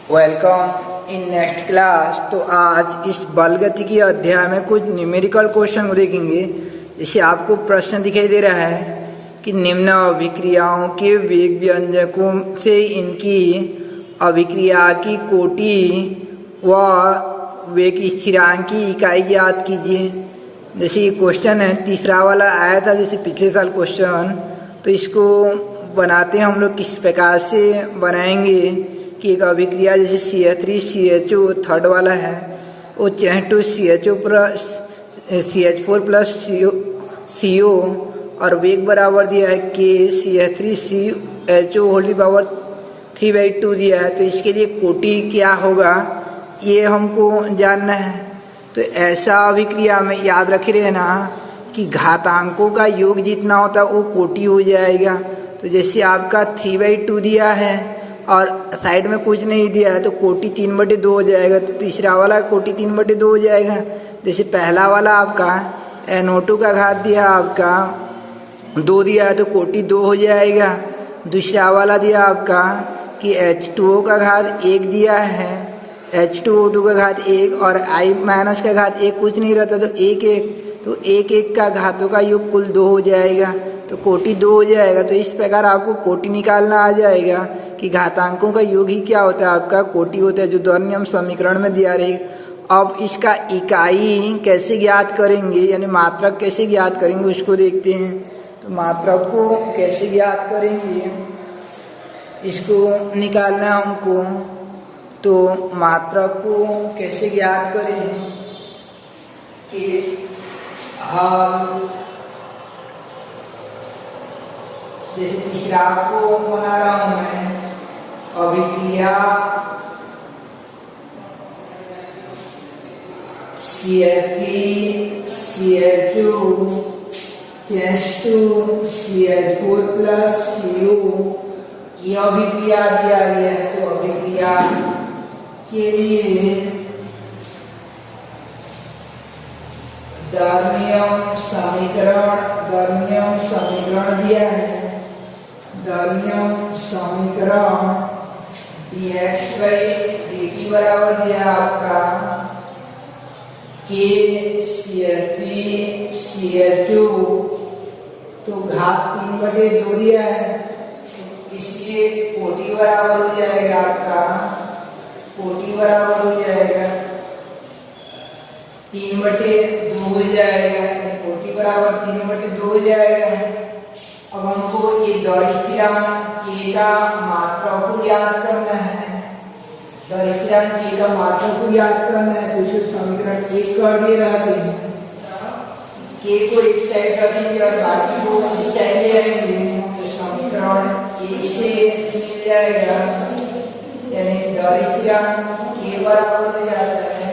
Welcome in next class. तो आज इस बलगति के अध्याय में कुछ न्यूमेरिकल क्वेश्चन को देखेंगे। जैसे आपको प्रश्न दिखाई दे रहा है कि निम्न अभिक्रियाओं के वेग व्यंजकों से इनकी अभिक्रिया की कोटि व वेग स्थिरांक की इकाई ज्ञात कीजिए। जैसे ये क्वेश्चन है, तीसरा वाला आया था जैसे पिछले साल क्वेश्चन, तो इसको बनाते हैं हम लोग किस प्रकार से बनाएंगे कि एक अभिक्रिया जैसे CH3CHO थर्ड वाला है, वो CH2CHO plus CH4 plus CO और वेग बराबर दिया है K CH3CHO होल पावर 3/2 दिया है। तो इसके लिए कोटि क्या होगा ये हमको जानना है। तो ऐसा अभिक्रिया में याद रखे रहना कि घातांकों का योग जितना होता है वो कोटि हो जाएगा। तो जैसे आपका 3/2 दिया है और साइड में कुछ नहीं दिया है तो कोटि 3/2 हो जाएगा। तो तीसरा वाला कोटि 3/2 हो जाएगा। जैसे पहला वाला आपका NO2 का घात दिया आपका 2 दिया है तो कोटि 2 हो जाएगा। दूसरा वाला दिया आपका कि H2O का घात 1 दिया है, H2O2 का घात 1 और I माइनस का घात 1 कुछ नहीं रहता तो 1 तो 1 का घातों का योग कुल 2 हो जाएगा। तो कोटि 2 हो जाएगा। तो इस प्रकार आपको कोटि निकालना आ जाएगा कि घातांकों का योग ही क्या होता है, आपका कोटि होता है, जो द्वि समीकरण में दिया रहेगा। अब इसका इकाई कैसे ज्ञात करेंगे, यानी मात्रक कैसे ज्ञात करेंगे उसको देखते हैं। तो मात्रक को कैसे ज्ञात करेंगे इसको निकालना है हमको। तो मात्रक को कैसे ज्ञात करें कि जैसे तीसरा को बना रहा हूं मैं, अभिक्रिया CH3 CH2 CH2 CH4 plus CO ये अभिक्रिया दिया गया है। तो अभिक्रिया के लिए दर्नियम समीकरण दिया है। दर्नियम समीकरण dx/dt बराबर दिया आपका K CH3 CH2 तो घात 3/2 दिया है, इसलिए कोटि बराबर हो जाएगा आपका, कोटि बराबर हो जाएगा 3/2 हो जाएगा, कोटि बराबर 3/2 हो जाएगा। अब हमको ये दर स्थिरांक K का मात्रक को याद करना है। दर स्थिरांक K का मात्रक को याद करना है तो इसको समीकरण 1 कर दिए रहते हैं। K को एक साइड रखेंगे और बाकी को इस साइड ले आएंगे तो समीकरण 1 से मिल जाएगा, यानी दर स्थिरांक K बराबर हो जाता है,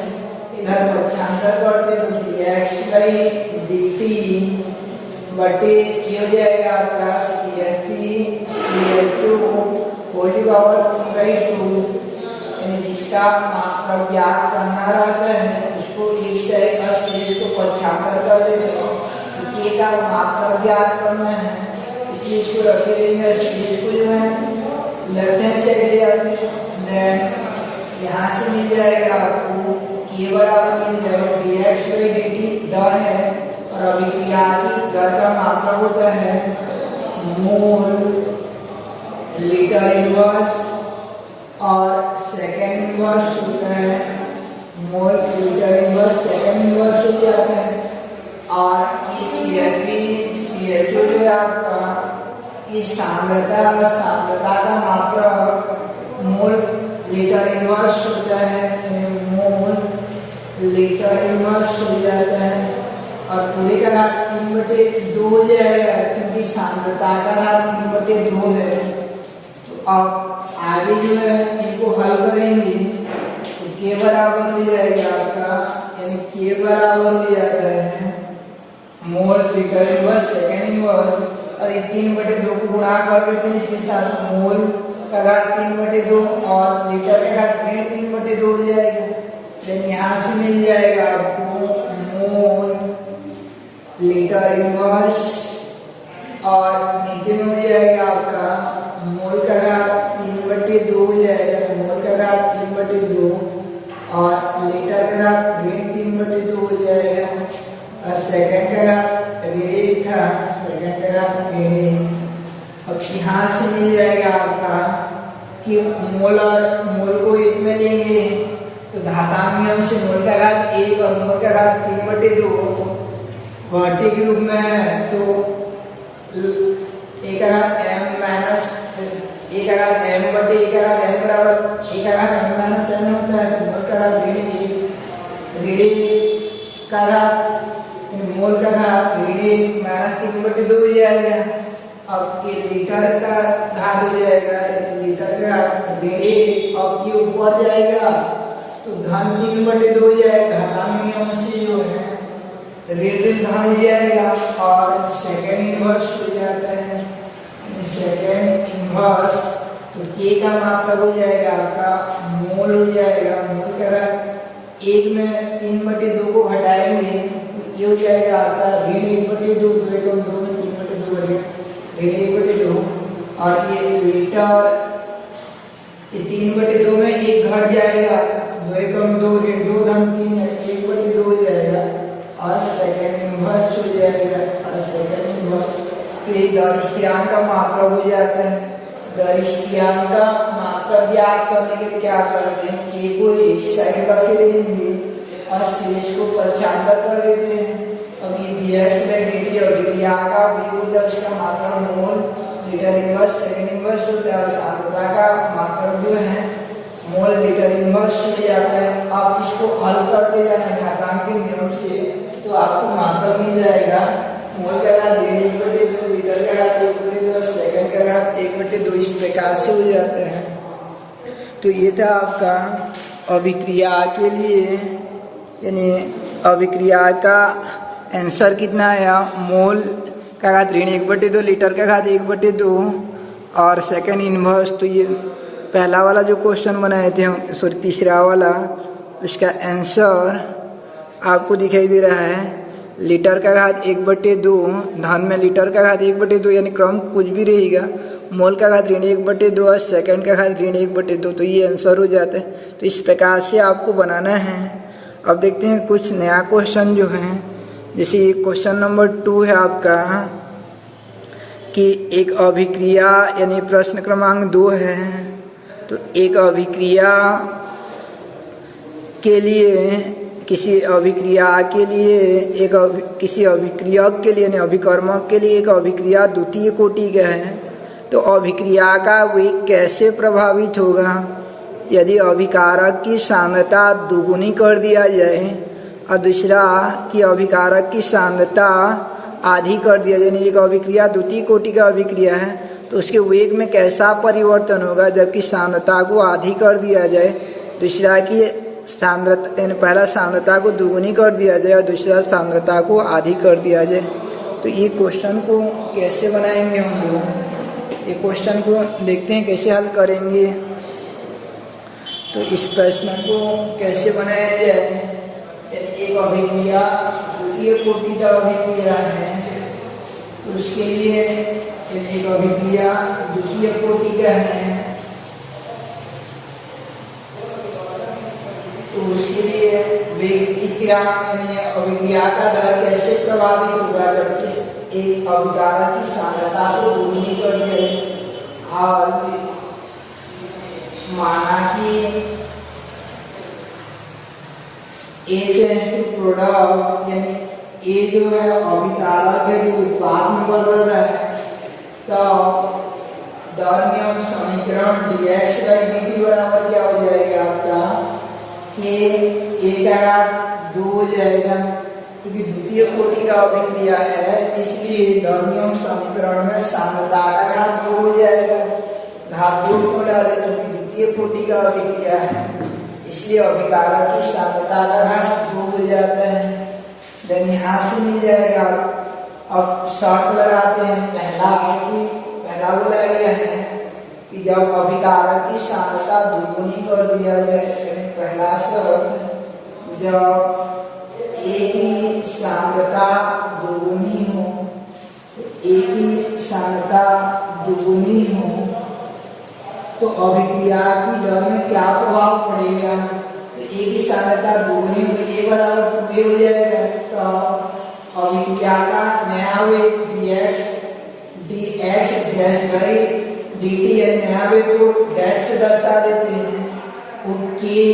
इधर पक्षांतर करते हैं तो dx/dt बटे ये हो जाएगा आपका CH3 CH2 होल पावर 3/2, यानी जिसका मात्रक ज्ञात करना रहता है उसको एक साइड का शेष को पक्षांतर कर देते हैं। तो K का मात्रक ज्ञात करना है इसलिए इसको रखे रहेंगे, शेष को जो है लेफ्ट हैंड साइड ले आते हैं। देन यहाँ से मिल जाएगा आपको K बराबर मिल जाएगा dx/dt दर है और अभिक्रिया की दर का मात्रक होता है मोल लीटर इनवर्स और सेकेंड इनवर्स होता है, mole litre inverse second inverse हो जाता है। और ये CH3 CH2 जो है आपका ये सांद्रता का मात्रक मोल लीटर इनवर्स होता है, यानी मोल लीटर इनवर्स हो जाता है। और पूरे का घात 3/2 हो जाएगा क्योंकि सांद्रता का घात 3/2 है। तो अब आगे जो है इनको हल करेंगे तो K बराबर हो जाएगा आपका, यानी K बराबर हो जाता है mole litre inverse second inverse और ये 3/2 को गुणा कर देते हैं इसके साथ, मोल का घात 3/2 और लीटर का घात 3/2 हो जाएगा। देन यहाँ से मिल जाएगा आपको मोल लीटर इनवर्स और नीचे में हो जाएगा आपका मोल का घात 3/2 हो जाएगा। मोल का घात 3/2 हो जाएगा। और सेकंड का घात ऋण 1 था, सेकंड का घात ऋण 1। अब यहाँ से मिल जाएगा आपका कि मोल और मोल को 1 में लेंगे तो घातांक नियम से मोल का घात 1 और मोल का घात 3/2 घाटी के रूप में है, तो 1 का घात m माइनस 1 का घात m बटे 1 का घात n बराबर 1 का घात m माइनस n होता है। तो मोल का घात ऋण 1 का घात मोल का घात ऋण 1 माइनस 3/2 हो जाएगा। अब ये लीटर का घात हो जाएगा, लीटर का घात ऋण 1 अब ये ऊपर जाएगा तो धन 3/2 हो जाएगा। घातांक नियम से जो है ऋण धन हो जाएगा और सेकंड इनवर्स हो जाता है। सेकंड इनवर्स तो के का मात्रक हो जाएगा आपका मोल हो जाएगा। मोल का घात 1 में 3/2 को घटाएंगे तो ये हो जाएगा आपका ऋण 1/2, 2 में 3/2 बनेगा ऋण 1/2। और ये लीटर 3/2 में 1 घट जाएगा, 2 कम 2 ऋण 2 धन 3 है, 1/2 हो जाएगा और सेकंड इनवर्स हो जाएगा। और सेकंड इनवर्स तो ये गरिष्ठ्यांक का मात्रक हो जाता है। गरिष्ठ्यांक का मात्रक ज्ञात करने के लिए क्या करते हैं, के को एक साइड रख देंगे और शेष को पक्षांतर कर देते हैं। अब ये dx/dt अभिक्रिया का वेग होता है, उसका मात्रक mole litre inverse second inverse होता है। सांद्रता का मात्रक जो है मोल लीटर इनवर्स हो जाता है। आप इसको हल करते जाना घातांक के नियम से तो आपको मात्रक मिल जाएगा मोल का घात ऋण 1/2, लीटर का घात 1/2 और सेकंड का घात 1/2 इस प्रकार से हो जाते हैं। तो ये था आपका अभिक्रिया के लिए, यानी अभिक्रिया का आंसर कितना आया, मोल का घात ऋण 1/2, लीटर का घात 1/2 और सेकंड इनवर्स। तो ये पहला वाला जो क्वेश्चन बनाए थे हम, सॉरी तीसरा वाला, उसका आंसर आपको दिखाई दे रहा है लीटर का घात 1/2, धन में लीटर का घात 1/2 यानी क्रम कुछ भी रहेगा, मोल का घात ऋण 1/2 और सेकंड का घात ऋण 1/2, तो ये आंसर हो जाता है। तो इस प्रकार से आपको बनाना है। अब देखते हैं कुछ नया क्वेश्चन जो है, जैसे क्वेश्चन नंबर 2 है आपका कि एक अभिक्रिया, यानी प्रश्न क्रमांक 2 है। तो एक अभिक्रिया के लिए, किसी अभिक्रिया के लिए किसी अभिक्रियक के लिए यानी अभिकर्मक के लिए एक अभिक्रिया द्वितीय कोटि का है, तो अभिक्रिया का वेग कैसे प्रभावित होगा यदि अभिकारक की सांद्रता दोगुनी कर दिया जाए और दूसरा कि अभिकारक की सांद्रता आधी कर दिया जाए। यानी एक अभिक्रिया द्वितीय कोटि का अभिक्रिया है तो उसके वेग में कैसा परिवर्तन होगा जबकि सांद्रता को आधी कर दिया जाए, दूसरा की सांद्रता यानी पहला सांद्रता को दोगुनी कर दिया जाए और दूसरा सांद्रता को आधी कर दिया जाए। तो ये क्वेश्चन को कैसे बनाएंगे हम लोग, ये क्वेश्चन को देखते हैं कैसे हल करेंगे। तो इस प्रश्न को कैसे बनाया जाए, एक अभिक्रिया द्वितीय कोटि का अभिक्रिया है तो उसके लिए एक अभिक्रिया द्वितीय कोटि का है तो उसके लिए वेग अभिक्रिया का दर कैसे प्रभावित होगा जबकि एक अभिकारक की सांद्रता को दोगुनी कर दिया और माना कि A प्रोडक्ट यानी A जो है अभिकारक है जो उत्पाद में बदल रहा है, तो दर नियम समीकरण dx/dt बराबर क्या हो जाएगा आपका कि A का घात 2 हो जाएगा क्योंकि द्वितीय कोटि का अभिक्रिया है, इसलिए दर नियम समीकरण में सांद्रता का घात 2 हो जाएगा। घात 2 क्यों डाले क्योंकि द्वितीय कोटि का अभिक्रिया है, इसलिए अभिकारक की सांद्रता का घात 2 हो जाता है। देन यहाँ से मिल जाएगा। अब शर्त लगाते हैं, पहला बोला गया है कि जब अभिकारक की सांद्रता दोगुनी कर दिया जाए, पहला शर्त जब A की सांद्रता दोगुनी हो, A की सांद्रता दोगुनी हो तो अभिक्रिया की दर में क्या प्रभाव पड़ेगा, तो की सांद्रता दोगुनी हो ए बराबर 2a हो जाएगा। तो अभिक्रिया का नया वेग dx डैश बाई dt है, नया वेग को डैश से दर्शा देते हैं। ओके,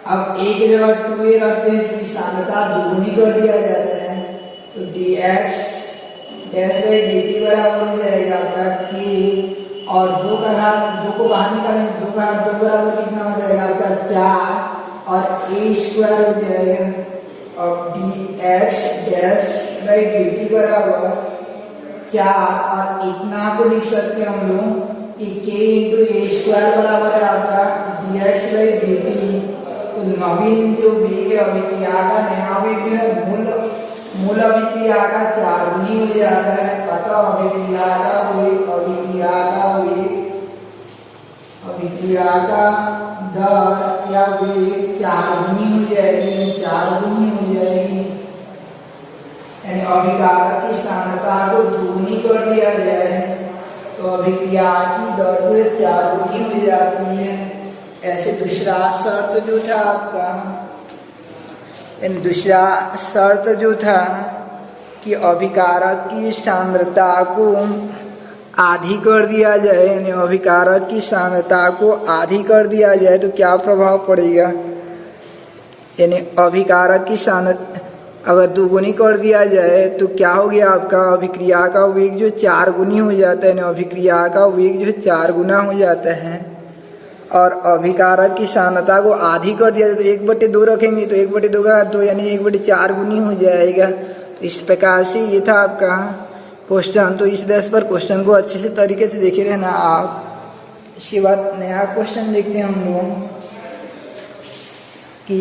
अब a की जगह 2a रखते हैं तो सांद्रता दोगुनी कर दिया जाता है। तो dx डैश बाई dt बराबर हो जाएगा आपका k, और 2 का घात 2 को बाहर निकालेंगे, 2 का घात 2 बराबर कितना हो जाएगा आपका 4, और a स्क्वायर हो जाएगा। और dx डैश बाई dt बराबर 4, और इतना को लिख सकते हैं हम लोग कि k इंटू ए स्क्वायर बराबर है आपका dx बाई dt। तो नवीन जो वेग है अभिक्रिया का नया वेग जो है मूल अभिक्रिया का 4 गुनी हो जाता है। अतः अभिक्रिया का दर या वेग 4 गुनी हो जाएगी, 4 गुनी हो जाएगी। यानी अभिकारक की सांद्रता को दोगुनी कर दिया जाए तो अभिक्रिया की दर जो 4 गुनी हो जाती है। ऐसे दूसरा शर्त जो था आपका, दूसरा शर्त जो था कि अभिकारक की सांद्रता को आधी कर दिया जाए, यानी अभिकारक की सांद्रता को आधी कर दिया जाए तो क्या प्रभाव पड़ेगा। यानी अभिकारक की सांद्रता अगर दोगुनी कर दिया जाए तो क्या हो गया आपका अभिक्रिया का वेग जो 4 गुनी हो जाता है, अभिक्रिया का वेग जो 4 गुना हो जाता है। और अभिकारक की सांद्रता को आधी कर दिया जाए तो 1/2 रखेंगे तो 1/2 का 2 यानी 1/4 गुनी हो जाएगा। तो इस प्रकार से ये था आपका क्वेश्चन। तो इस बेस पर क्वेश्चन को अच्छे से तरीके से देखे रहना आप। इसके बाद नया क्वेश्चन देखते हैं हम लोग कि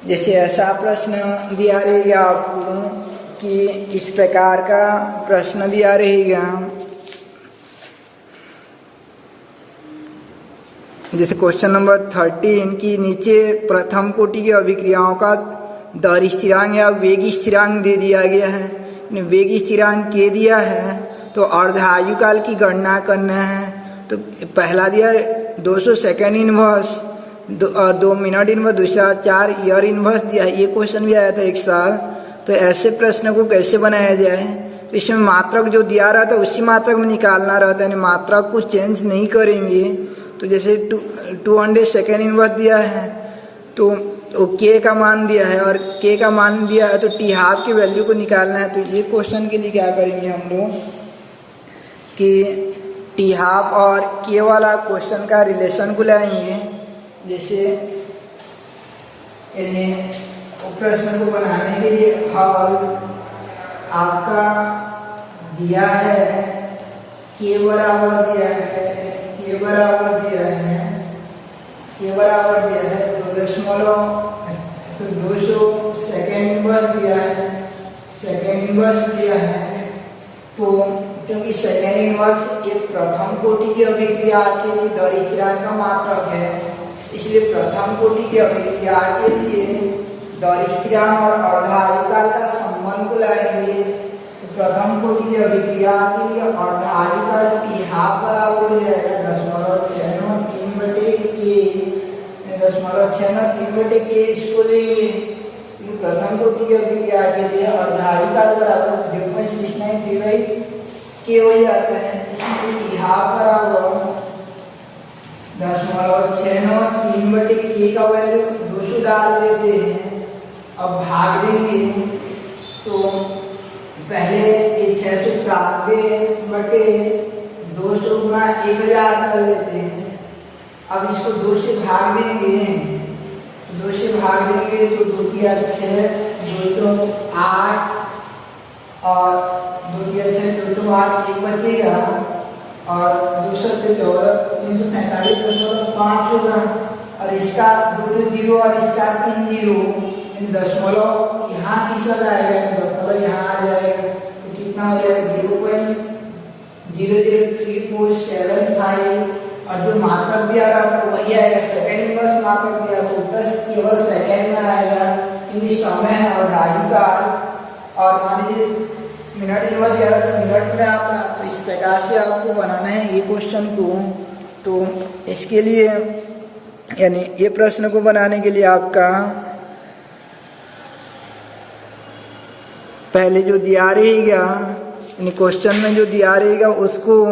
जैसे ऐसा प्रश्न दिया रहेगा आपको कि इस प्रकार का प्रश्न दिया रहेगा, जैसे क्वेश्चन नंबर 13 की नीचे प्रथम कोटि की अभिक्रियाओं का दर स्थिरांक या वेग स्थिरांक दे दिया गया है। वेग स्थिरांक के दिया है तो अर्ध आयुकाल की गणना करना है। तो पहला दिया 200 सेकेंड इनवर्स और 2 मिनट इनवर्स, दूसरा 4 ईयर इनवर्स दिया है। ये क्वेश्चन भी आया था एक साल। तो ऐसे प्रश्न को कैसे बनाया जाए, तो इसमें मात्रक जो दिया रहता है उसी मात्रक में निकालना रहता है, मात्रक को चेंज नहीं करेंगे। तो जैसे 200 सेकेंड इनवर्स दिया है तो के का मान दिया है और के का मान दिया है तो टी हाफ की वैल्यू को निकालना है। तो ये क्वेश्चन के लिए क्या करेंगे हम लोग कि टी हाफ और के वाला क्वेश्चन का रिलेशन को लाएंगे। जैसे प्रश्न को बनाने के लिए हल आपका दिया है के बराबर दिया है, के बराबर दिया है 200 सेकेंड इनवर्स दिया है, सेकेंड इनवर्स दिया है। तो क्योंकि सेकेंड इनवर्स एक प्रथम कोटि की अभिक्रिया के लिए दर स्थिरांक का मात्रक है, इसलिए प्रथम कोटि की अभिक्रिया के लिए दर स्थिरांक और अर्ध आयुकाल का संबंध को लाएंगे। तो प्रथम कोटि की अभिक्रिया के लिए अर्ध आयुकाल टी हाफ बराबर हो जाएगा 0.693 इसको लेंगे। प्रथम कोटि की अभिक्रिया के लिए अर्ध आयुकाल बराबर 0.693 के हो जाता है, इसलिए टी हाफ बराबर 0.693 का वैल्यू 200 डाल देते हैं। अब भाग देंगे तो पहले ये 693/200 गुना 1000 कर देते हैं। अब इसको 2 से भाग देंगे, 2 से भाग देंगे तो 2 किया 6, 2 तो 8 और 2 किया 6, 2 तो 8 एक बचेगा और 347.5 होगा। और इसका 2 0 और इसका 3 0, दशमलव यहाँ किसका जाएगा, दशमलव यहाँ आ जाएगा। तो कितना हो जाएगा 0.00347 और जो मात्रक दिया रहा था वही आएगा, सेकेंड इनवर्स मात्रक दिया तो 10 केवल सेकेंड में आएगा, क्योंकि समय है और आयुकाल। और मान लीजिए मिनट इनवर्स दिया रहा था मिनट में आता। तो इस प्रकार से आपको बनाना है ये क्वेश्चन को। तो इसके लिए यानी ये प्रश्न को बनाने के लिए आपका पहले जो दिया रहेगा यानी क्वेश्चन में जो दिया रहेगा उसको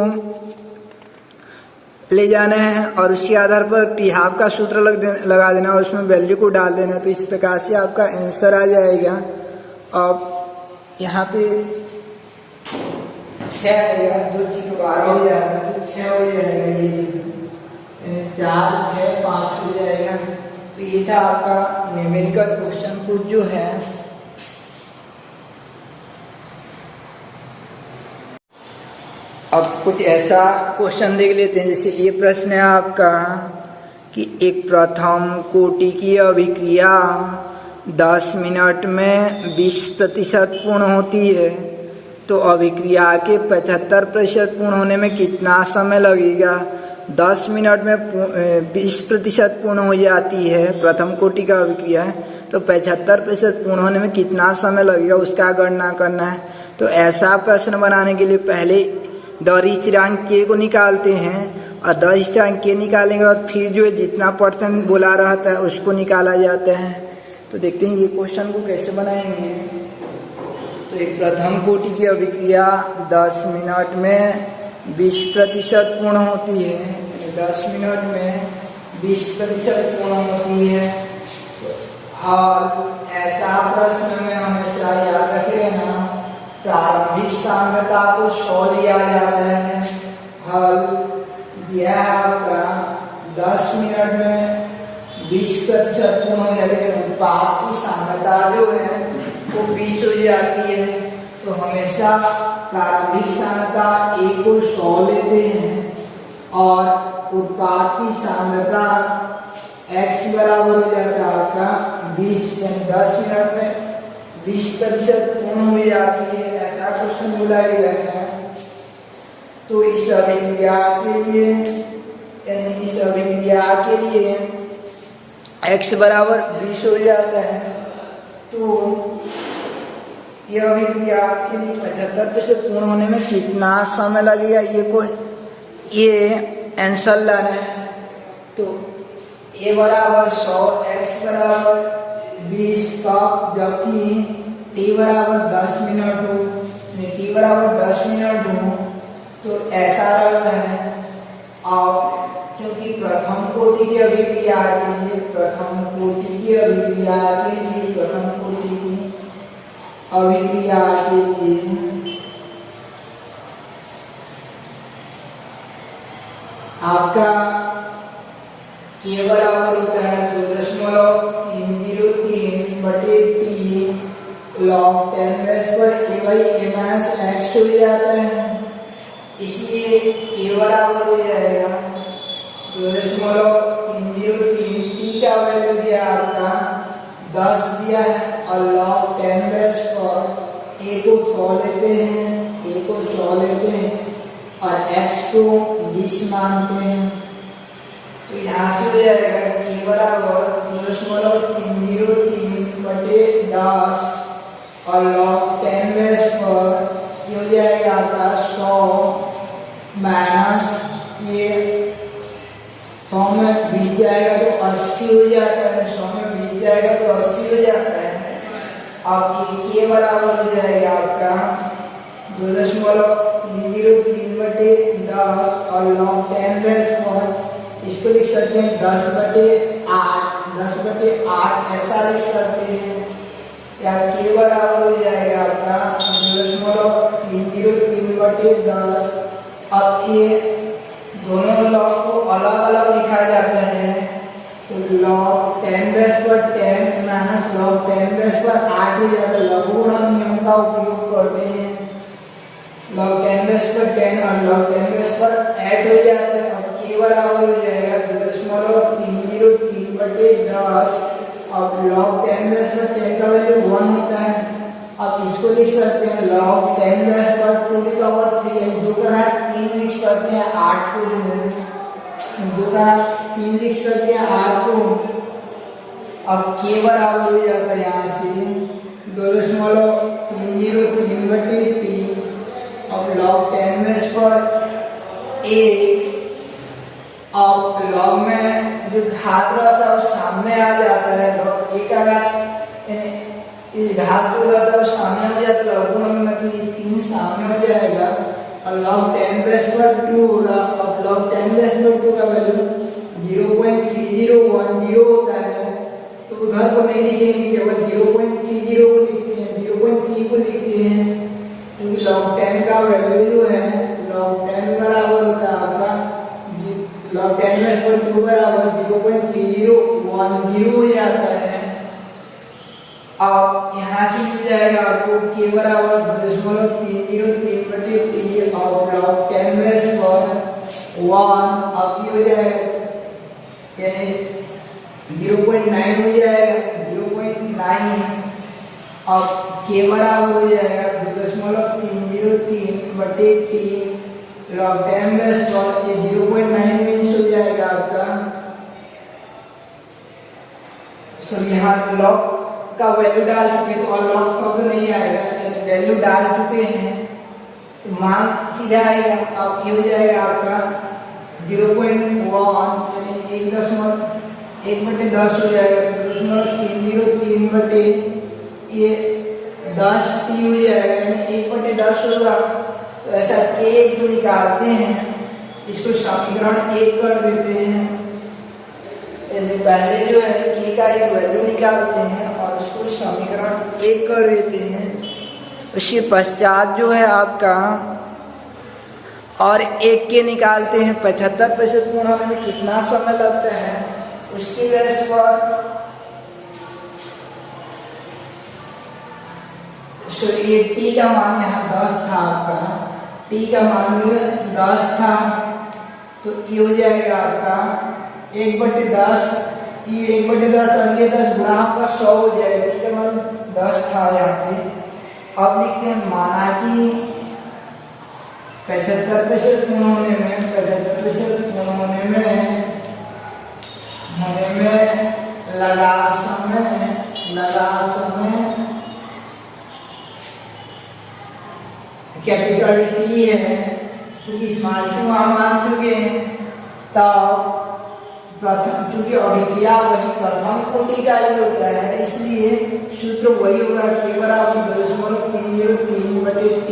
ले जाना है और उसके आधार पर टी हाफ का सूत्र लगा देना और उसमें वैल्यू को डाल देना। तो इस प्रकार से आपका आंसर आ जाएगा। अब यहाँ पे 6 आएगा, 2 चीज 12 हो जाएगा, तो 6 हो जाएगा, ये 4 6 5 हो जाएगा। तो ये था आपका न्यूमेरिकल क्वेश्चन कुछ जो है। अब कुछ ऐसा क्वेश्चन देख लेते हैं, जैसे ये प्रश्न है आपका कि एक प्रथम कोटि की अभिक्रिया 10 मिनट में 20% पूर्ण होती है, तो अभिक्रिया के 75% पूर्ण होने में कितना समय लगेगा। 10 मिनट में 20% पूर्ण हो जाती है, प्रथम कोटि का अभिक्रिया है, तो 75% पूर्ण होने में कितना समय लगेगा उसका गणना करना है। तो ऐसा प्रश्न बनाने के लिए पहले दर स्थिरांक के को निकालते हैं और दर स्थिरांक के निकालेंगे और फिर जो है जितना % बोला रहता है उसको निकाला जाता है। तो देखते हैं ये क्वेश्चन को कैसे बनाएंगे। तो एक प्रथम कोटि की अभिक्रिया 10 मिनट में 20% पूर्ण होती है, 10 मिनट में 20% पूर्ण होती है। और ऐसा प्रश्न में हमेशा याद रखे रहना, प्रारंभिक सांद्रता को 100 लिया जाता है। हल दिया है आपका 10 मिनट में 20% पूर्ण हो जाती है, उत्पाद की सांद्रता जो है वो 20 हो जाती है। तो हमेशा प्रारंभिक सांद्रता A को 100 लेते हैं और उत्पाद की सांद्रता X बराबर हो जाता है आपका 20, यानी 10 मिनट में 20% पूर्ण हो जाती है। ऐसा क्वेश्चन बोला गया है। तो इस अभिक्रिया के लिए यानी इस अभिक्रिया के लिए X बराबर 20 हो जाता है। तो यह अभिक्रिया के लिए 75% पूर्ण होने में कितना समय लगेगा, ये आंसर लाना है। तो A बराबर 100, X बराबर 20 कप, जबकि T बराबर 10 मिनट हो, T बराबर 10 मिनट हो, तो ऐसा रहता है। और क्योंकि प्रथम कोटि की अभिक्रिया के लिए प्रथम कोटि की अभिक्रिया के लिए आपका K बराबर होता है 2.303/T log 10 पर A by A minus X हो जाता है। इसलिए K बराबर हो जाएगा 2.303। T का वैल्यू दिया आपका 10 दिया है और log 10 पर A को 100 लेते हैं और X को 20 मानते हैं। तो यहाँ से हो जाएगा K बराबर 2.303/10 और log 10 पर ये हो जाएगा आपका 100 माइनस ये 100 में 20 जाएगा तो 80 हो जाता है, 100 में 20 जाएगा तो 80 हो जाता है। अब ये K बराबर हो जाएगा आपका 2.303/10 और log 10 पर इसको लिख सकते हैं 10/8 ऐसा लिख सकते हैं। या K बराबर हो जाएगा आपका 2.303/10। अब ये दोनों लॉग को अलग अलग लिखा जाता है। तो log 10 पर 10 माइनस log 10 पर 8 हो जाता है। लघुगुणन नियम का उपयोग करते हैं। log 10 पर 10 और log 10 पर 8 हो जाता है। अब K बराबर हो जाएगा 2.303/10। अब log 10 पर 10 का वैल्यू 1 होता है। अब इसको लिख सकते हैं log 10 पर 2⁻³ यानी 2 का घात 3 लिख सकते हैं 8 को, जो है 2 का घात 3 लिख सकते हैं 8 को। अब K बराबर हो जाता है यहाँ से 2.303/T। अब log 10 पर 1 घात रहता है वो सामने आ जाता है, log a का घात इस घात जो रहता है वो सामने हो जाता है, लघुगुणक में तो ये 3 सामने हो जाएगा और log 10^2 होगा। अब log 10^2 का वैल्यू 0.3010 होता है, तो उधर को नहीं लिखेंगे, केवल 0.30 को लिखते हैं, 0.3 को लिखते हैं, क्योंकि log 10 का वैल्यू जो है log 10 बराबर होता है आपका log 10^2 बराबर 0.3010 हो जाता है। अब यहाँ से मिल जाएगा आपको k बराबर 0.303/3 और log 10^1 अब ये हो जाएगा यानी 0.9 हो जाएगा, 0.9। अब k बराबर हो जाएगा 2.303/3 log 10^1 ये 0.9 मीन्स हो जाएगा आपका। सो यहाँ log का वैल्यू डाल चुके तो और log शब्द नहीं आएगा, वैल्यू डाल चुके हैं तो मान सीधा आएगा। अब ये हो जाएगा आपका 0.1 यानी 1/10 हो जाएगा, 0.303 ये 10 t हो जाएगा यानी 1/10 होगा। तो ऐसा k जो निकालते हैं इसको समीकरण 1 कर देते हैं, यानी पहले जो है k का एक वैल्यू निकालते हैं और उसको समीकरण 1 कर देते हैं। उसके पश्चात जो है आपका और 1 के निकालते हैं। 75% पूर्ण होने में कितना समय लगता है उसकी बेस पर ये t का मान यहाँ 10 था आपका, t का मान जो है 10 था तो ये हो जाएगा आपका 1/10, ये 1/10 और ये 10 गुणा आपका 100 हो जाएगा। t का मान 10 था यहाँ पे। अब लिखते हैं माना कि 75% पूर्ण होने में 75% पूर्ण होने में लगा समय कैपिटल T है, क्योंकि स्मॉल t वहाँ मान चुके हैं, तब प्रथम चूंकि अभिक्रिया वही प्रथम कोटि का ही होता है इसलिए सूत्र वही होगा k बराबर 2.303/t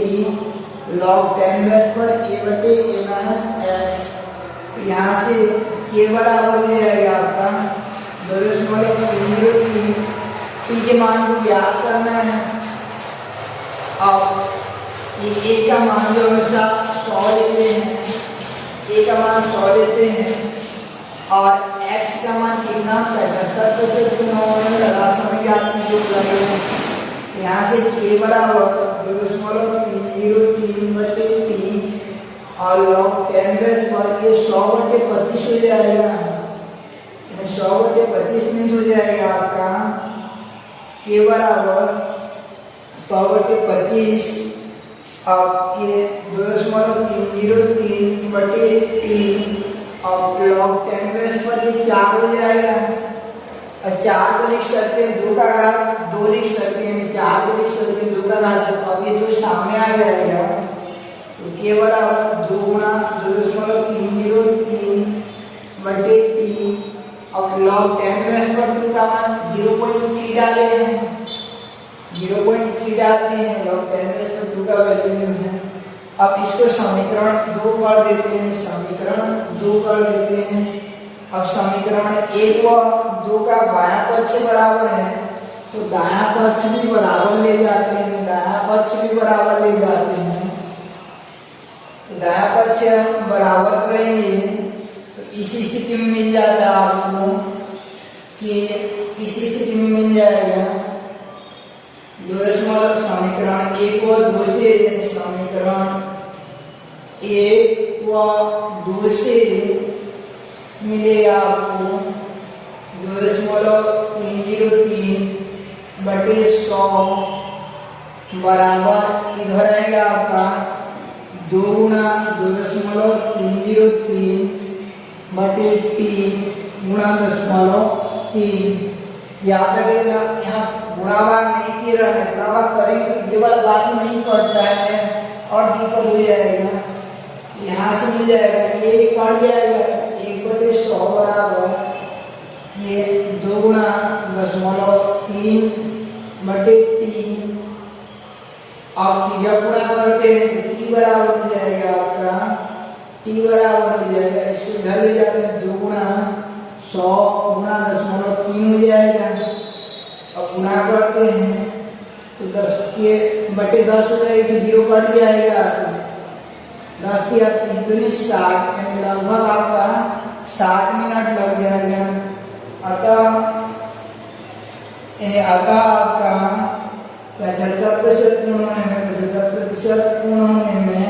log 10 पर a/a-x। तो यहाँ से k बराबर हो जाएगा आपका 2.303, t के मान को ज्ञात करना है। अब ये a का मान जो हमेशा 100 लेते हैं, a का मान 100 लेते हैं और x का मान कितना 75% में लगा समय ज्ञात कीजिए। यहाँ से k बराबर 2.303/t और log 10 पर ये 100/25 हो जाएगा, 100/25 में हो जाएगा आपका k बराबर 100/25। अब ये 2.303/t अब log 10 पर ये 4 हो जाएगा और 4 को लिख सकते हैं 2 का घात 2 लिख सकते हैं, 4 को लिख सकते हैं 2 का घात 2। अब ये 2 सामने आ जाएगा तो k बराबर 2 गुणा 2.303/t। अब log 10 पर 2 का मान 0.3 डाले हैं, 0.3 डालते हैं, log 10 पर 2 का वैल्यू है। अब इसको समीकरण 2 कर देते हैं, समीकरण 2 कर देते हैं। अब समीकरण 1 व 2 का बायां पक्ष बराबर है तो दायां पक्ष भी बराबर ले जाते हैं, दायां पक्ष भी बराबर ले जाते हैं। तो दायां पक्ष हम बराबर करेंगे तो इसी स्थिति में मिल जाता है आपको कि इसी स्थिति में मिल जाएगा समीकरण 1 व 2 से, समीकरण 1 व 2 से मिलेगा आपको 2.303/100 बराबर इधर आएगा आपका 2 गुणा 2.303/t गुणा 0.3। याद रखिएगा यहाँ गुणाभाग नहीं किया रहा है, गुणाभाग करेंगे तो ये वाला बात नहीं करता है और दिक्कत हो जाएगा। यहाँ से मिल जाएगा ये कट जाएगा 1/100 बराबर ये 2 गुणा 10.3 बटे टी। अब जब गुणा करते हैं तो टी बराबर हो जाएगा आपका, टी बराबर हो जाएगा, इसको इधर ले जाते हैं 2 गुणा 100 गुणा 10.3 हो जाएगा। अब गुणा करते हैं तो 10 के बटे 10 हो जाएगी, तो 0 कट जाएगा, 10 या 3 दूनी 60, यानी लगभग आपका 60 मिनट लग जाएगा। अतः आपका 75% पूर्ण होने में 75% पूर्ण होने में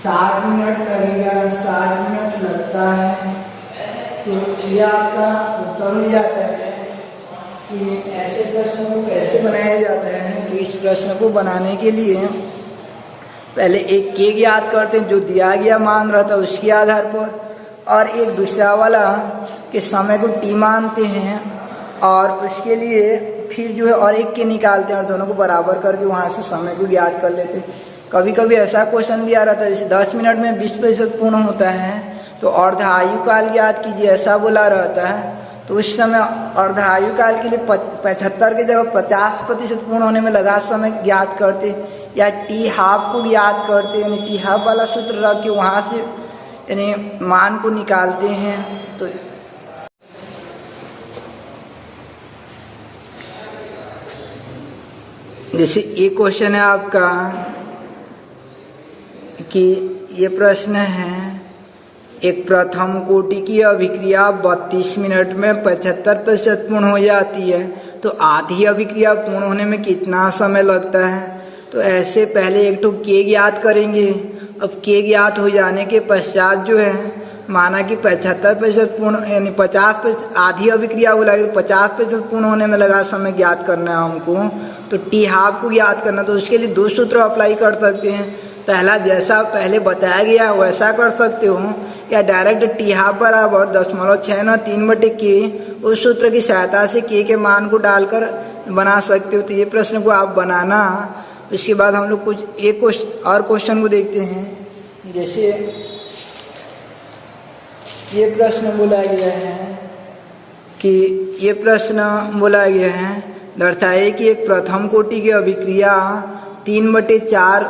60 मिनट लगेगा, 60 मिनट लगता है। तो यह आपका उत्तर हो जाता है कि ऐसे प्रश्न को कैसे बनाया जाता है। तो इस प्रश्न को बनाने के लिए पहले एक के ज्ञात करते हैं जो दिया गया मान रहता है उसके आधार पर, और एक दूसरा वाला के समय को टी मानते हैं, और उसके लिए फिर जो है और एक के निकालते हैं और दोनों को बराबर करके वहाँ से समय को ज्ञात कर लेते हैं। कभी कभी ऐसा क्वेश्चन भी आ रहा था जैसे 10 मिनट में 20% पूर्ण होता है तो अर्ध आयु काल ज्ञात कीजिए, ऐसा बोला रहता है। तो उस समय अर्ध आयु काल के लिए 75 की जगह 50% पूर्ण होने में लगा समय ज्ञात करते, या टी हाफ को ज्ञात करते, यानी टी हाफ वाला सूत्र रख के वहाँ से यानी मान को निकालते हैं। तो जैसे एक क्वेश्चन है आपका कि ये प्रश्न है, एक प्रथम कोटि की अभिक्रिया 32 मिनट में 75% पूर्ण हो जाती है, तो आधी अभिक्रिया पूर्ण होने में कितना समय लगता है। तो ऐसे पहले एक तो के ज्ञात करेंगे। अब के ज्ञात हो जाने के पश्चात जो है माना कि 75% पूर्ण यानी 50% आधी अभिक्रिया बोला कि 50% पूर्ण होने में लगा समय ज्ञात करना है हमको, तो टी हाफ को ज्ञात करना। तो उसके लिए 2 सूत्र अप्लाई कर सकते हैं। पहला जैसा पहले बताया गया वैसा कर सकते हो, या डायरेक्ट टी हाफ बराबर 10.63 बटे के उस सूत्र की सहायता से के मान को डालकर बना सकते हो। तो ये प्रश्न को आप बनाना। उसके बाद हम लोग कुछ एक और क्वेश्चन को देखते हैं। जैसे ये प्रश्न बोला गया है कि ये प्रश्न बोला गया है दर्शाइए कि एक प्रथम कोटि की अभिक्रिया 3/4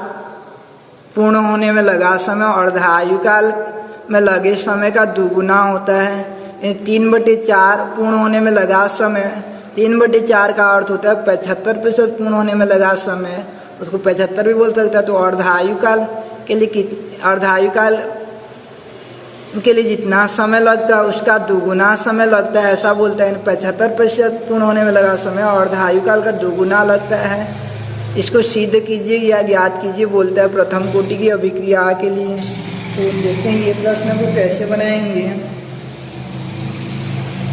पूर्ण होने में लगा समय अर्ध आयु काल में लगे समय का दुगुना होता है। 3/4 पूर्ण होने में लगा समय, 3/4 का अर्थ होता है 75% पूर्ण होने में लगा समय, उसको 75 भी बोल सकता है। तो अर्ध आयु काल के लिए जितना समय लगता है उसका दुगुना समय लगता है, ऐसा बोलता है। 75% पूर्ण होने में लगा समय अर्ध आयु काल का दुगुना लगता है। इसको सिद्ध कीजिए या ज्ञात कीजिए बोलता है प्रथम कोटि की अभिक्रिया के लिए। तो देखते हैं ये प्रश्न को कैसे बनाएंगे।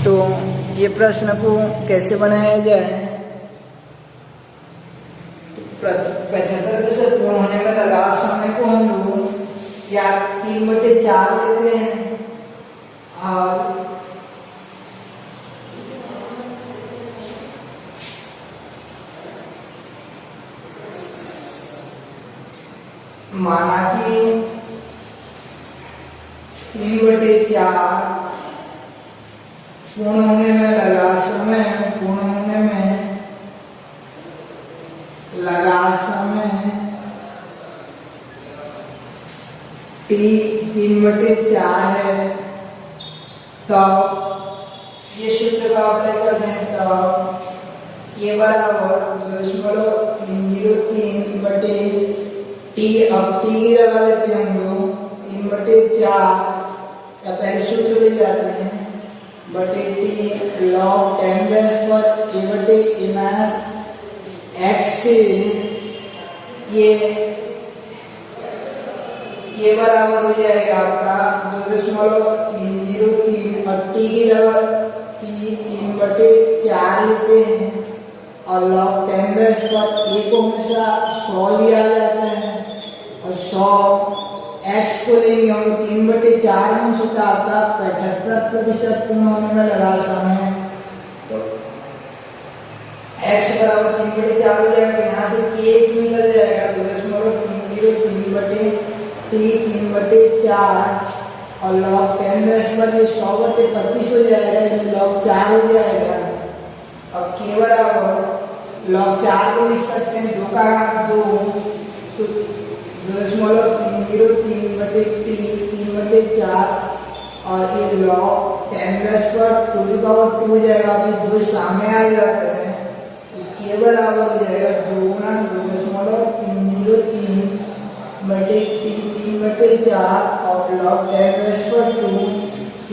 तो ये प्रश्न को कैसे बनाया जाए। 75% पूर्ण होने में लगा समय को हम लोग या 3/4 लेते हैं, और माना कि 3/4 पूर्ण होने में लगा समय, पूर्ण होने में लगा समय टी 3/4 है। तो ये सूत्र का अप्लाई कर दें तो ये बराबर 0.303 बटे टी। अब टी की लगा लेते हैं हम लोग 3/4 या पहले सूत्र ले जाते हैं बटे टी log 10 पर a बटे a माइनस x से ये बराबर हो जाएगा आपका 2.303 और टी की जगह टी 3/4 लेते हैं, और log 10 पर a को हमेशा 100 लिया जाता है, और 100 x को लेंगे हम 3/4 में होता आपका 75% पूर्ण होने में लगा समय। तो x बराबर 3/4 हो जाएगा, यहाँ से k निकल जाएगा। तो 2.303 बटे टी 3/4 और log 10 पर ये 100/25 हो जाएगा, यानी log 4 हो जाएगा। अब k बराबर log 4 को लिख सकते हैं 2 का घात 2, तो 2.303/t 3/4, और ये log 10 पर 2 हो जाएगा। अभी 2 सामने आ जाते हैं, तो k बराबर हो जाएगा 2 गुना 2.303/t 3/4 और log 10 पर 2।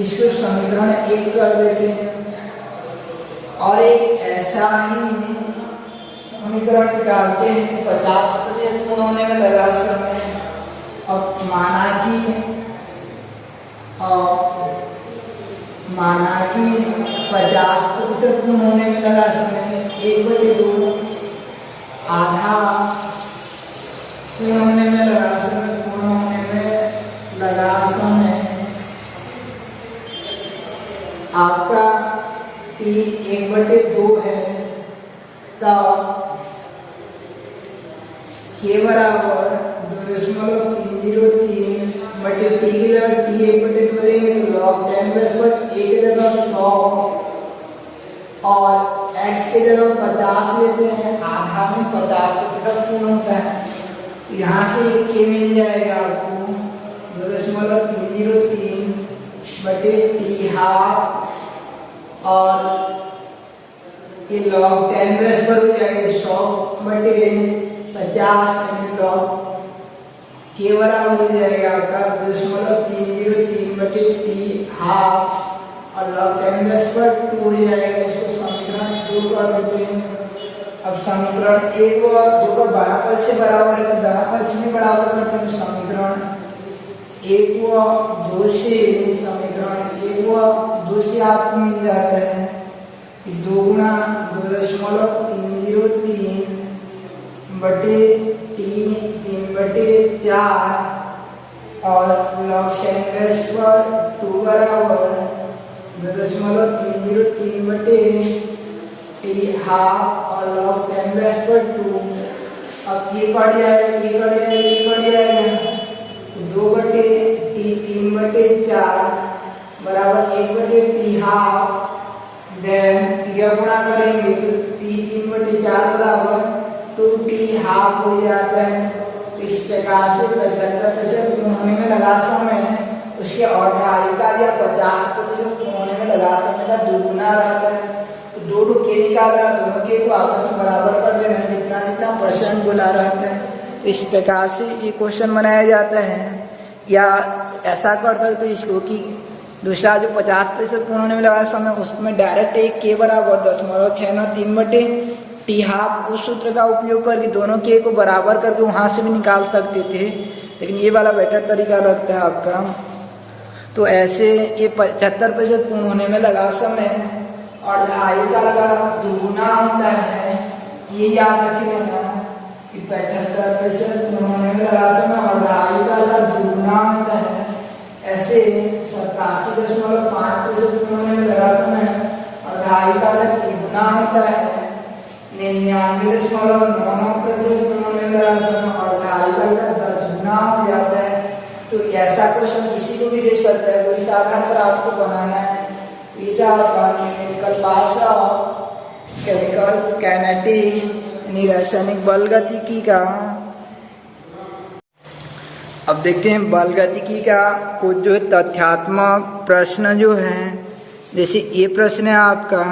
इसको समीकरण 1 कर देते हैं। और एक ऐसा ही समीकरण निकालते हैं 50% पूर्ण होने में लगा समय। अब माना कि 50% पूर्ण होने में लगा समय 1/2 आधा पूर्ण होने में लगा समय, पूर्ण होने में लगा समय आपका t 1/2 है। तब k बराबर 2.303/t की जगह t 1/2 लेंगे तो log 10 पर 1 की जगह 100 और x की जगह 50 लेते हैं, आधा में 50% पूर्ण होता है। यहाँ से एक k मिल जाएगा आपको 2.303/t हाफ, और ये log 10 पर हो जाएगा 100/50, यानी log k बराबर हो जाएगा आपका 2.303/t हाफ, और log 10 पर 2 हो जाएगा। इसको समीकरण 2 कर देते हैं। अब समीकरण 1 व 2 का बायां पक्ष से बराबर है, तो दायां पक्ष में बराबर करते हैं। समीकरण 1 व 2 से आपको मिल जाता है कि 2 गुना 2.303/t 3/4 और log 10 पर 2 बराबर 2.303/t हाफ और log 10 पर 2। अब ये कट जाएगा, तो 2/t 3/4 बराबर 1/t हाफ। देन क्रिया गुणा करेंगे तो t 3/4 बराबर 2t हाफ हो जाता है। तो इस प्रकार से 75% पूर्ण होने में लगा समय उसके अर्धायुकाल या 50% पूर्ण होने में लगा समय का दुगुना रहता है। तो 2 के निकालना, दोनों के को आपस में बराबर कर देना, जितना परसेंट बोला रहता है। तो इस प्रकार से ये क्वेश्चन बनाया जाता है। या ऐसा कर सकते इसको कि दूसरा जो 50% पूर्ण होने में लगा समय उसमें डायरेक्ट एक k बराबर 0.3/t हाफ उस सूत्र का उपयोग करके दोनों k को बराबर करके वहाँ से भी निकाल सकते थे, लेकिन ये वाला बेटर तरीका लगता है आपका। तो ऐसे ये 75% पूर्ण होने में लगा समय और आयुकाल का दुगुना होता है, ये याद रख लेना कि 75% पूर्ण होने में लगा समय और आयुकाल का दुगुना होता है। ऐसे 87.5% पूर्ण होने में लगा समय और आयुकाल का तिगुना होता है। 99.99% पूर्ण होने में लगा समय और आयुकाल का 10 गुना हो जाता है। तो ऐसा क्वेश्चन किसी को भी दे सकता है, तो इस आधार पर आपको बनाना है। Numerical pass of chemical kinetics यानी रासायनिक बल गतिकी का। अब देखते हैं बल गतिकी का कुछ जो है तथ्यात्मक प्रश्न जो है। जैसे ये प्रश्न है आपका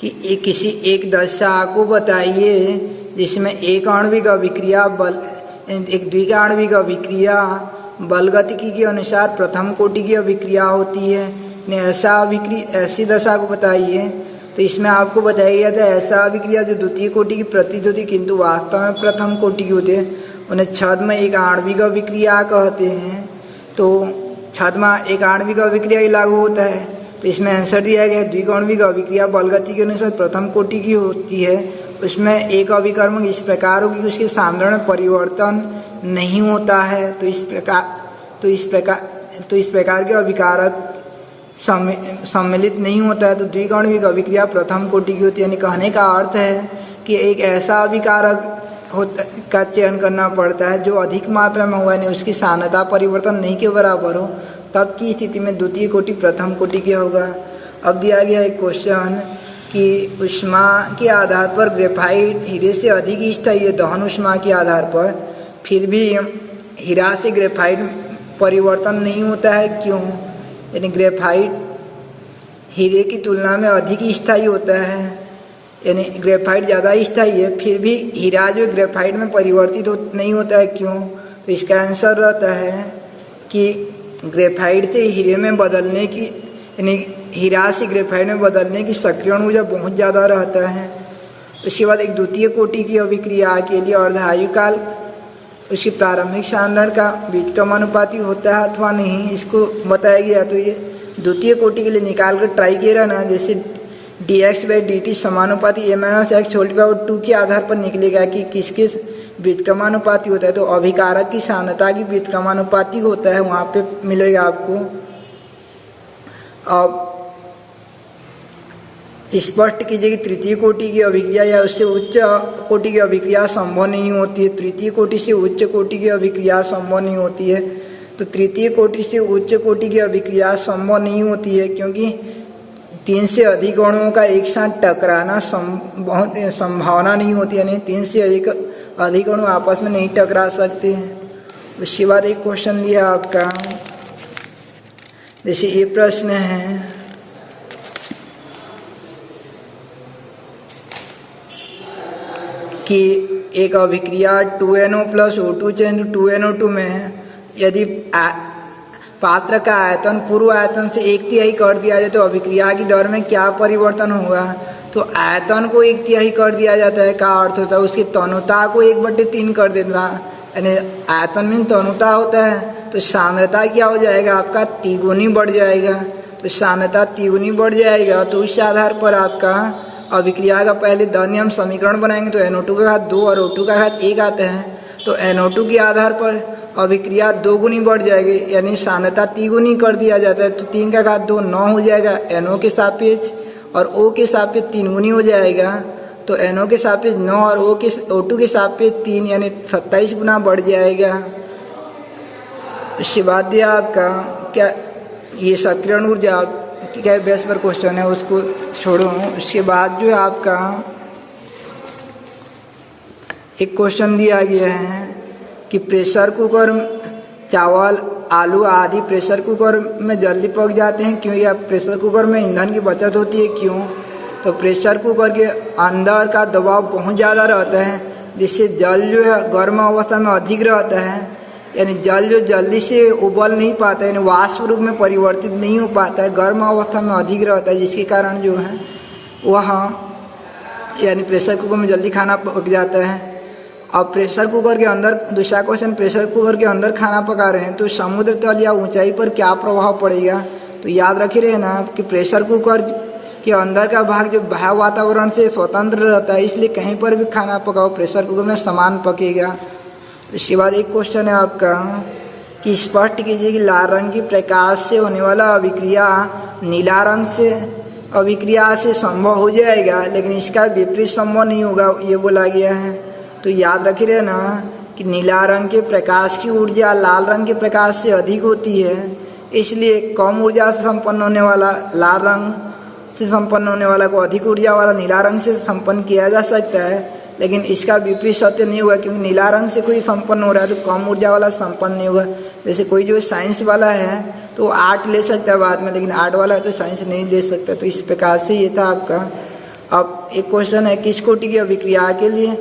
कि किसी एक दशा को बताइए जिसमें एक आणविक अभिक्रिया बल एक द्वितीय आणविक अभिक्रिया बल गतिकी के अनुसार प्रथम कोटि की अभिक्रिया होती है। ऐसी दशा को बताइए। तो इसमें आपको बताया गया था ऐसा अभिक्रिया जो द्वितीय कोटि की प्रतीत होती किंतु वास्तव में प्रथम कोटि की होती है उन्हें छद्म एक आणविक अभिक्रिया कहते हैं। तो छद्म एक आणविक अभिक्रिया ही लागू होता है। तो इसमें आंसर दिया गया द्विआण्विक अभिक्रिया बल गति के अनुसार प्रथम कोटि की होती है। उसमें एक अभिकर्मक इस प्रकार होगी कि उसके सामने में परिवर्तन नहीं होता है। तो इस प्रकार के अभिकारक सम्मिलित नहीं होता है। तो द्विआण्विक अभिक्रिया प्रथम कोटि की होती है। यानी कहने का अर्थ है कि एक ऐसा अभिकारक का चयन करना पड़ता है जो अधिक मात्रा में हुआ, यानी उसकी सांद्रता परिवर्तन नहीं के बराबर हो, तब की स्थिति में द्वितीय कोटि प्रथम कोटि क्या होगा। अब दिया गया एक क्वेश्चन कि ऊष्मा के आधार पर ग्रेफाइट हीरे से अधिक स्थायी है दहन ऊष्मा के आधार पर, फिर भी हीरा से ग्रेफाइट परिवर्तन नहीं होता है, क्यों? यानी ग्रेफाइट हीरे की तुलना में अधिक स्थायी होता है, यानी ग्रेफाइट ज़्यादा स्थायी है, फिर भी हीरा जो ग्रेफाइट में परिवर्तित नहीं होता है, क्यों? तो इसका आंसर रहता है कि ग्रेफाइट से हीरे में बदलने की, यानी हीरा से ग्रेफाइट में बदलने की सक्रियण ऊर्जा बहुत ज़्यादा रहता है। उसके बाद एक द्वितीय कोटि की अभिक्रिया के लिए अर्धायु काल उसकी प्रारंभिक सांद्रण का व्युत्क्रमानुपाती होता है अथवा नहीं, इसको बताया गया। तो ये द्वितीय कोटि के लिए निकाल कर ट्राई किया रहना, जैसे dx/dt समानुपाती a-x2 के आधार पर निकलेगा कि किसके व्युत्क्रमानुपाती होता है। तो अभिकारक की सांद्रता की व्युत्क्रमानुपाती होता है, वहाँ पे मिलेगा आपको। अब स्पष्ट कीजिए कि तृतीय कोटि की अभिक्रिया या उससे उच्च कोटि की अभिक्रिया संभव नहीं होती है। तृतीय कोटि से उच्च कोटि की अभिक्रिया संभव नहीं होती है। तो तृतीय कोटि से उच्च कोटि की अभिक्रिया संभव नहीं होती है क्योंकि 3 से अधिक अणुओं का एक साथ टकराना बहुत संभावना नहीं होती, यानी 3 से अधिक अणु आपस में नहीं टकरा सकते हैं। उसके बाद एक क्वेश्चन दिया आपका, जैसे ये प्रश्न है कि एक अभिक्रिया 2NO + O2 × 2NO2 में यदि पात्र का आयतन पूर्व आयतन से 1/3 कर दिया जाए तो अभिक्रिया की दर में क्या परिवर्तन होगा। तो आयतन को 1/3 कर दिया जाता है, का अर्थ होता है उसकी तनुता को 1/3 कर देना, यानी आयतन में तनुता होता है तो सांद्रता क्या हो जाएगा आपका, तिगुनी बढ़ जाएगा। तो सांद्रता तिगुनी बढ़ जाएगा तो उस आधार पर आपका अभिक्रिया का पहले दहन हम समीकरण बनाएंगे तो NO2 का घात 2 और O2 का घात 1 आता है। तो NO2 के आधार पर अभिक्रिया 2 गुनी बढ़ जाएगी, यानी सांद्रता 3 गुनी कर दिया जाता है। तो 3 का घात 2 9 हो जाएगा NO के सापेक्ष, और O के सापेक्ष 3 गुनी हो जाएगा। तो NO के सापेक्ष 9 और O2 के सापेक्ष 3, यानी 27 गुना बढ़ जाएगा। उसके बाद दिया आपका क्या, ये सक्रियण ऊर्जा क्या बेस पर क्वेश्चन है, उसको छोड़ो। उसके बाद जो है आपका एक क्वेश्चन दिया गया है कि प्रेशर कुकर चावल आलू आदि प्रेशर कुकर में जल्दी पक जाते हैं क्यों, या प्रेशर कुकर में ईंधन की बचत होती है क्यों। तो प्रेशर कुकर के अंदर का दबाव बहुत ज़्यादा रहता है, जिससे जल जो है गर्म अवस्था में अधिक रहता है, यानी जल जो जल्दी से उबल नहीं पाता है, यानी वाष्प रूप में परिवर्तित नहीं हो पाता है, गर्म अवस्था में अधिक रहता है, जिसके कारण जो है वहाँ यानी प्रेशर कुकर में जल्दी खाना पक जाता है। अब प्रेशर कुकर के अंदर, दूसरा क्वेश्चन, प्रेशर कुकर के अंदर खाना पका रहे हैं तो समुद्र तल या ऊंचाई पर क्या प्रभाव पड़ेगा। तो याद रखे रहे ना कि प्रेशर कुकर के अंदर का भाग जो बाह्य वातावरण से स्वतंत्र रहता है, इसलिए कहीं पर भी खाना पकाओ प्रेशर कुकर में समान पकेगा। इसके बाद एक क्वेश्चन है आपका कि स्पष्ट कीजिए कि लाल रंग की प्रकाश से होने वाला अभिक्रिया नीला रंग से अभिक्रिया से संभव हो जाएगा, लेकिन इसका विपरीत संभव नहीं होगा, ये बोला गया है। तो याद रखे रहे ना कि नीला रंग के प्रकाश की ऊर्जा लाल रंग के प्रकाश से अधिक होती है, इसलिए कम ऊर्जा से संपन्न होने वाला लाल रंग से संपन्न होने वाला को अधिक ऊर्जा वाला नीला रंग से संपन्न किया जा सकता है। लेकिन इसका विपरीत सत्य नहीं होगा, क्योंकि नीला रंग से कोई संपन्न हो रहा है तो कम ऊर्जा वाला संपन्न नहीं होगा। जैसे कोई जो साइंस वाला है तो आर्ट ले सकता है बाद में, लेकिन आर्ट वाला है तो साइंस नहीं ले सकता। तो इस प्रकार से ये था आपका। अब एक क्वेश्चन है, किस कोटि की अभिक्रिया के लिए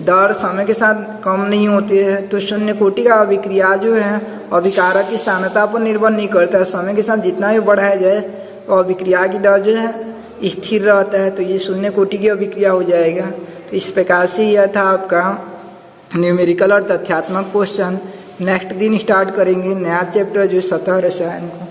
दर समय के साथ कम नहीं होती है। तो शून्य कोटि का अभिक्रिया जो है अभिकारक की सांद्रता पर निर्भर नहीं करता है, समय के साथ जितना भी बढ़ाया जाए तो अभिक्रिया की दर जो है स्थिर रहता है। तो ये शून्य कोटि की अभिक्रिया हो जाएगा। तो इस प्रकार से यह था आपका न्यूमेरिकल और तथ्यात्मक क्वेश्चन। नेक्स्ट दिन स्टार्ट करेंगे नया चैप्टर जो सतह रसायन को।